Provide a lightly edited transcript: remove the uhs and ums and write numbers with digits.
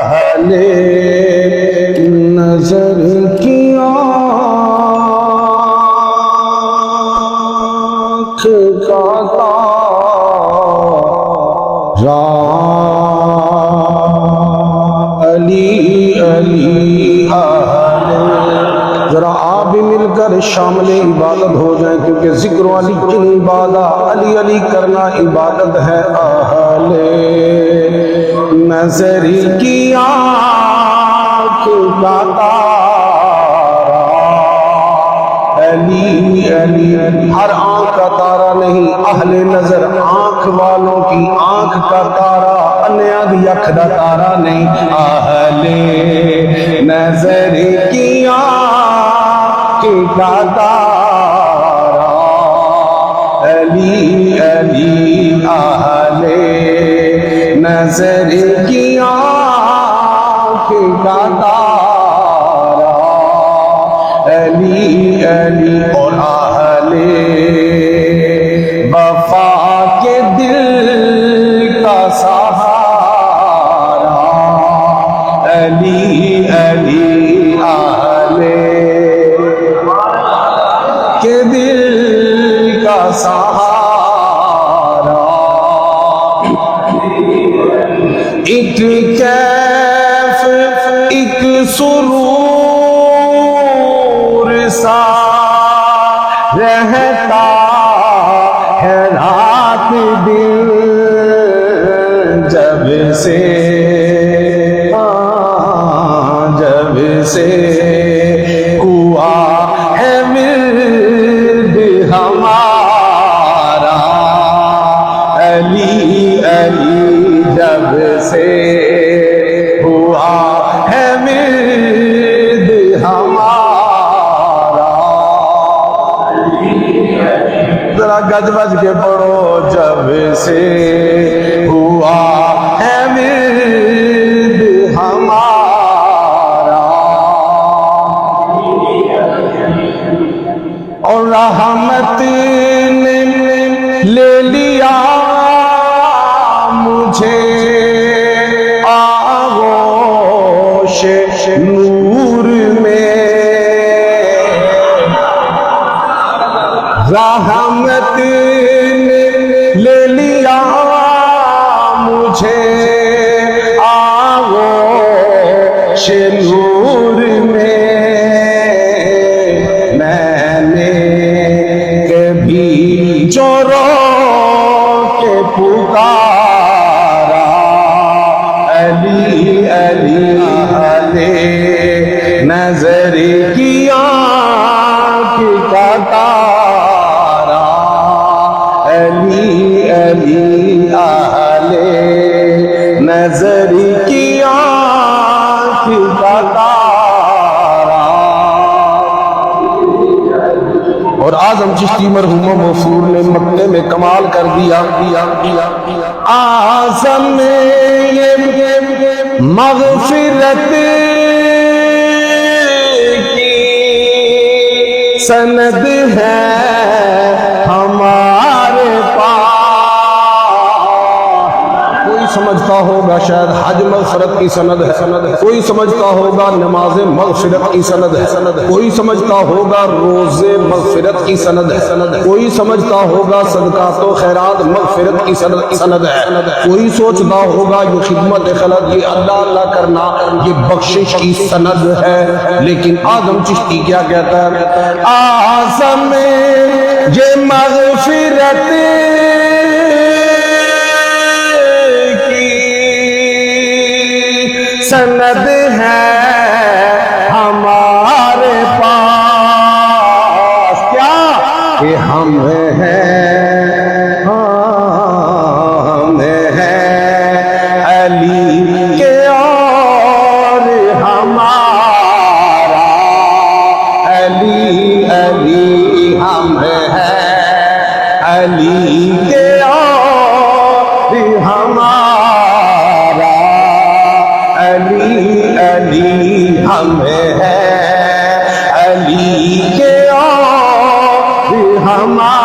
اہل نظر کی آنکھ کا تارا علی علی اہل. ذرا آپ بھی مل کر شامل عبادت ہو جائیں، کیونکہ ذکر علی کی عبادت، علی علی کرنا عبادت ہے. اہل نظر کی آنکھ کا تارا علی علی. ہر آنکھ کا تارا نہیں، اہل نظر آنکھ والوں کی آنکھ کا تارا، انیا دی اکھ دا تارا نہیں. اہل نظر کی آنکھ کا تارا علی علی. اہل نظر کی آنکھ کا تارا علی علی. اور اہل وفا کے دل کا سہارا علی علی. اہل کے دل کا سہارا ایک کیف ایک سرور سا رہتا ہے رات دن جب سے ہوا ہے ورد ہمارا علی علی. جب سے ہوا ہے ورد ہمارا. ذرا گج بج کے پڑھو. جب سے ہوا ہے ورد ہمارا اور رحمت نے لے لیا مجھے آغوش نور میں. رحمت نے لے لیا مجھے آغوش نور میں. میں نے کبھی جو رو کے پکارا علی علی. اہل نظر کی آنکھ کا تارا علی علی. اہل نظر کی آنکھ کا تارا. اور اعظم چشتی مرحوم موصول نے مکے میں کمال کر دیا. اعظم میں یہ مغفرت کی سند ہے ہمارے پاس. کوئی سمجھتا ہوگا شاید حج مغفرت کی سند ہے، کوئی سمجھتا ہوگا نماز مغفرت کی سند ہے، کوئی سمجھتا ہوگا روزے مغفرت کی سند ہے، کوئی سمجھتا ہوگا صدقات و خیرات مغفرت کی سند ہے، کوئی سوچتا ہوگا یہ خدمت خلق، یہ اللہ اللہ کرنا یہ بخشش کی سند ہے. لیکن اعظم چشتی کیا کہتا ہے؟ اعظم یہ مغفرت سند ہے ہمارے پاس. کیا کہ ہم ہیں علی کے اور ہمارا علی علی. ہم ہیں علی کے اور ہمارا علی علی. ہم ہیں علی کے اور ہمارا